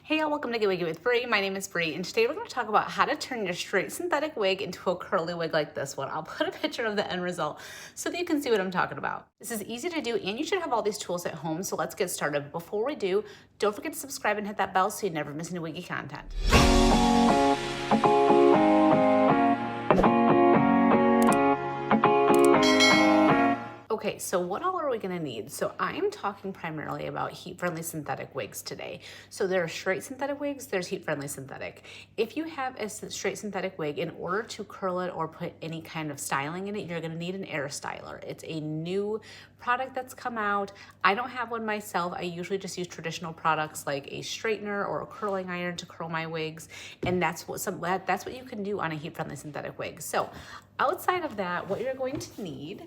Hey y'all, welcome to Get Wiggy with Bree. My name is Bree, and today we're going to talk about how to turn your straight synthetic wig into a curly wig like this one. I'll put a picture of the end result so that you can see what I'm talking about. This is easy to do, and you should have all these tools at home, so let's get started. Before we do, don't forget to subscribe and hit that bell so you never miss any wiggy content. Okay, so what all are we gonna need? So I'm talking primarily about heat-friendly synthetic wigs today. So there are straight synthetic wigs, there's heat-friendly synthetic. If you have a straight synthetic wig, in order to curl it or put any kind of styling in it, you're gonna need an air styler. It's a new product that's come out. I don't have one myself. I usually just use traditional products like a straightener or a curling iron to curl my wigs, and that's what you can do on a heat-friendly synthetic wig. So outside of that, what you're going to need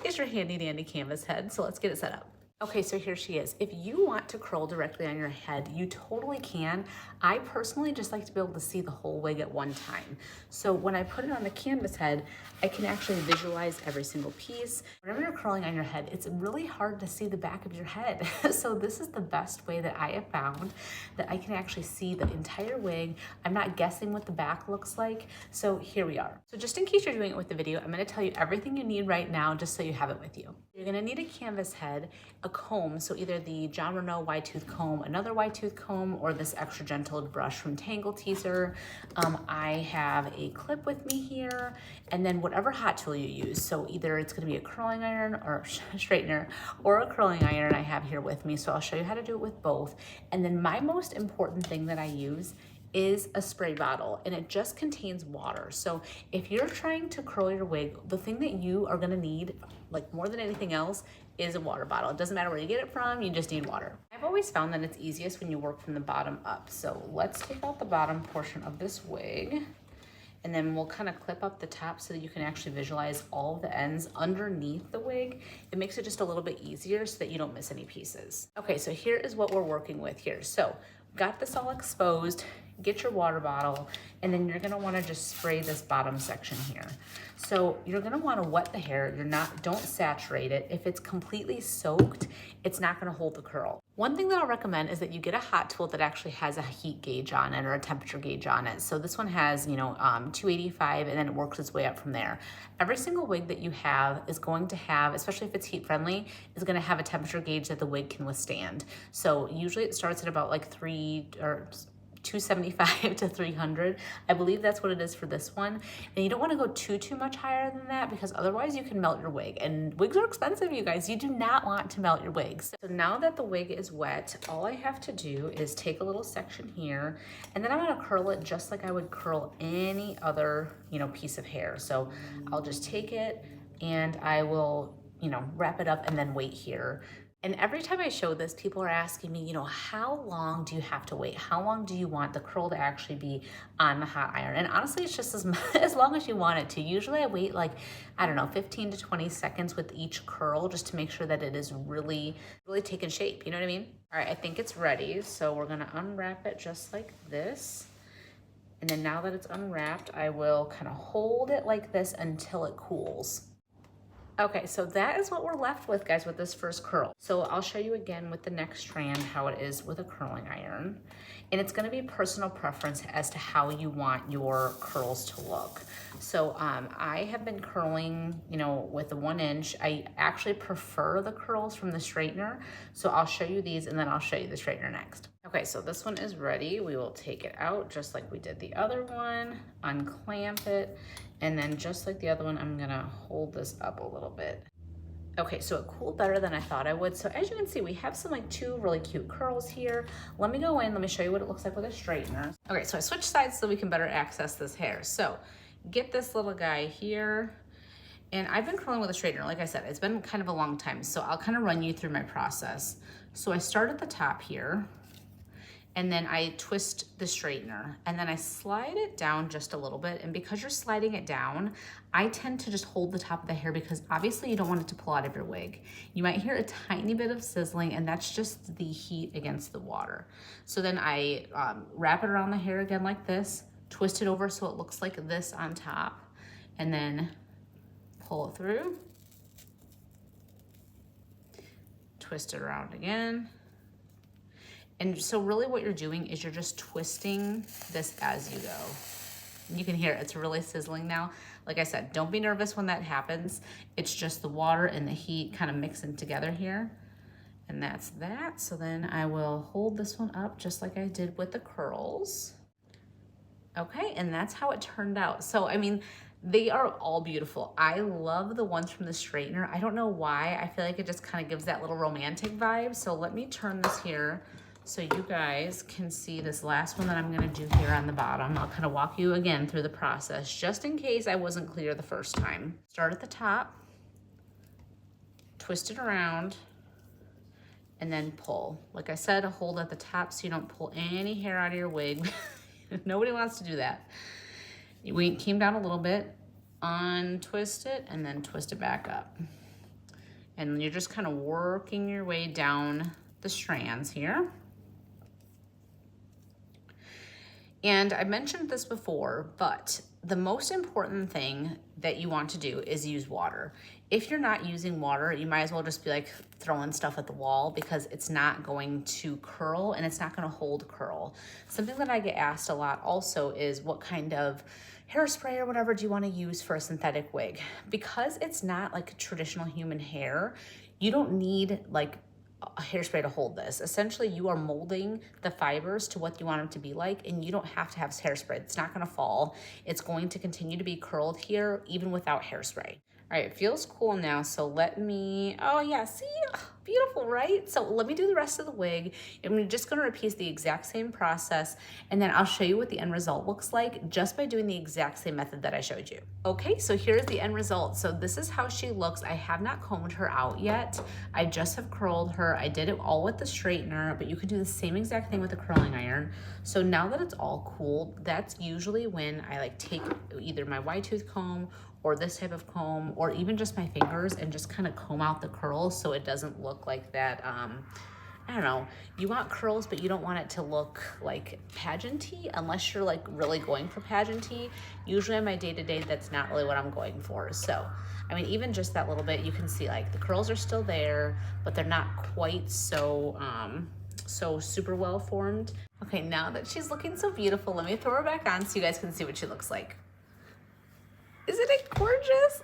is your handy dandy canvas head. So let's get it set up. Okay, so here she is. If you want to curl directly on your head, you totally can. I personally just like to be able to see the whole wig at one time. So when I put it on the canvas head, I can actually visualize every single piece. Whenever you're curling on your head, it's really hard to see the back of your head. So this is the best way that I have found that I can actually see the entire wig. I'm not guessing what the back looks like. So here we are. So just in case you're doing it with the video, I'm gonna tell you everything you need right now just so you have it with you. You're gonna need a canvas head, a comb, so either the John Renault wide tooth comb, another wide tooth comb, or this extra gentle brush from Tangle Teaser. I have a clip with me here, and then whatever hot tool you use. So either it's gonna be a curling iron or straightener or a curling iron I have here with me. So I'll show you how to do it with both. And then my most important thing that I use is a spray bottle, and it just contains water. So if you're trying to curl your wig, the thing that you are gonna need, like more than anything else, is a water bottle. It doesn't matter where you get it from, you just need water. I've always found that it's easiest when you work from the bottom up. So let's take out the bottom portion of this wig, and then we'll kind of clip up the top so that you can actually visualize all the ends underneath the wig. It makes it just a little bit easier so that you don't miss any pieces. Okay, so here is what we're working with here. So got this all exposed. Get your water bottle, and then you're gonna wanna just spray this bottom section here. So you're gonna wanna wet the hair. Don't saturate it. If it's completely soaked, it's not gonna hold the curl. One thing that I'll recommend is that you get a hot tool that actually has a heat gauge on it or a temperature gauge on it. So this one has, 285, and then it works its way up from there. Every single wig that you have is going to have, especially if it's heat friendly, is gonna have a temperature gauge that the wig can withstand. So usually it starts at about like 275 to 300. I believe that's what it is for this one. And you don't want to go too much higher than that, because otherwise you can melt your wig. And wigs are expensive, you guys. You do not want to melt your wigs. So now that the wig is wet, all I have to do is take a little section here, and then I'm going to curl it just like I would curl any other, piece of hair. So I'll just take it and I will, wrap it up and then wait here. And every time I show this, people are asking me, how long do you have to wait? How long do you want the curl to actually be on the hot iron? And honestly, it's just as long as you want it to. Usually I wait 15 to 20 seconds with each curl just to make sure that it is really, really taking shape. You know what I mean? All right, I think it's ready. So we're gonna unwrap it just like this. And then now that it's unwrapped, I will kind of hold it like this until it cools. Okay, so that is what we're left with, guys, with this first curl. So I'll show you again with the next strand how it is with a curling iron. And it's gonna be personal preference as to how you want your curls to look. So I have been curling, with the 1 inch. I actually prefer the curls from the straightener. So I'll show you these and then I'll show you the straightener next. Okay, so this one is ready. We will take it out just like we did the other one, unclamp it, and then just like the other one, I'm gonna hold this up a little bit. Okay, so it cooled better than I thought I would. So as you can see, we have some 2 really cute curls here. Let me go in, let me show you what it looks like with a straightener. Okay, so I switched sides so we can better access this hair. So get this little guy here. And I've been curling with a straightener. Like I said, it's been kind of a long time. So I'll kind of run you through my process. So I start at the top here, and then I twist the straightener, and then I slide it down just a little bit. And because you're sliding it down, I tend to just hold the top of the hair, because obviously you don't want it to pull out of your wig. You might hear a tiny bit of sizzling, and that's just the heat against the water. So then I wrap it around the hair again like this, twist it over so it looks like this on top, and then pull it through, twist it around again. And so really what you're doing is you're just twisting this as you go. You can hear it's really sizzling now. Like I said, don't be nervous when that happens. It's just the water and the heat kind of mixing together here. And that's that. So then I will hold this one up just like I did with the curls. Okay, and that's how it turned out. So, I mean, they are all beautiful. I love the ones from the straightener. I don't know why. I feel like it just kind of gives that little romantic vibe. So let me turn this here so you guys can see this last one that I'm gonna do here on the bottom. I'll kind of walk you again through the process, just in case I wasn't clear the first time. Start at the top, twist it around, and then pull. Like I said, hold at the top so you don't pull any hair out of your wig. Nobody wants to do that. We came down a little bit, untwist it, and then twist it back up. And you're just kind of working your way down the strands here. And I mentioned this before, but the most important thing that you want to do is use water. If you're not using water, you might as well just be like throwing stuff at the wall because it's not going to curl and it's not going to hold curl. Something that I get asked a lot also is what kind of hairspray or whatever do you want to use for a synthetic wig? Because it's not like traditional human hair, you don't need like a hairspray to hold this. Essentially, you are molding the fibers to what you want them to be like, and you don't have to have hairspray. It's not going to fall. It's going to continue to be curled here even without hairspray. All right, it feels cool now, so let me, oh yeah, see? Beautiful, right? So let me do the rest of the wig. I'm just gonna repeat the exact same process, and then I'll show you what the end result looks like just by doing the exact same method that I showed you. Okay, so here's the end result. So this is how she looks. I have not combed her out yet. I just have curled her. I did it all with the straightener, but you can do the same exact thing with the curling iron. So now that it's all cooled, that's usually when I like take either my wide tooth comb or this type of comb, or even just my fingers and just kind of comb out the curls so it doesn't look like that, I don't know, you want curls, but you don't want it to look like pageanty unless you're like really going for pageanty. Usually on my day-to-day, that's not really what I'm going for. So, I mean, even just that little bit, you can see like the curls are still there, but they're not quite so, so super well formed. Okay, now that she's looking so beautiful, let me throw her back on so you guys can see what she looks like. Isn't it gorgeous?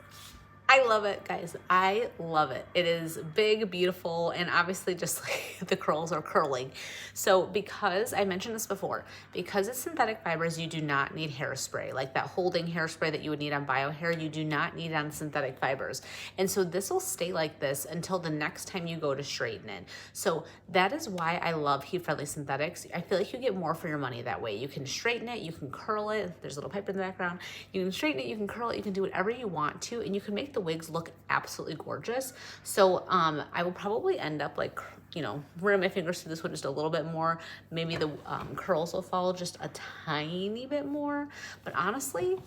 I love it, guys. I love it. It is big, beautiful, and obviously just like the curls are curling. So because I mentioned this before, because it's synthetic fibers, you do not need hairspray. Like that holding hairspray that you would need on bio hair, you do not need on synthetic fibers. And so this will stay like this until the next time you go to straighten it. So that is why I love heat-friendly synthetics. I feel like you get more for your money that way. You can straighten it, you can curl it. There's a little pipe in the background. You can straighten it, you can curl it, you can do whatever you want to, and you can make the wigs look absolutely gorgeous. So I will probably end up like, you know, running my fingers through this one just a little bit more. Maybe the curls will fall just a tiny bit more. But honestly,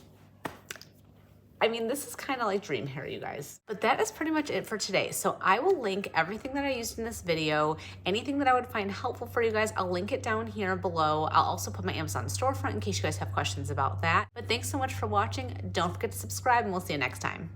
I mean, this is kind of like dream hair, you guys. But that is pretty much it for today. So I will link everything that I used in this video, anything that I would find helpful for you guys. I'll link it down here below. I'll also put my Amazon storefront in case you guys have questions about that. But thanks so much for watching. Don't forget to subscribe, and we'll see you next time.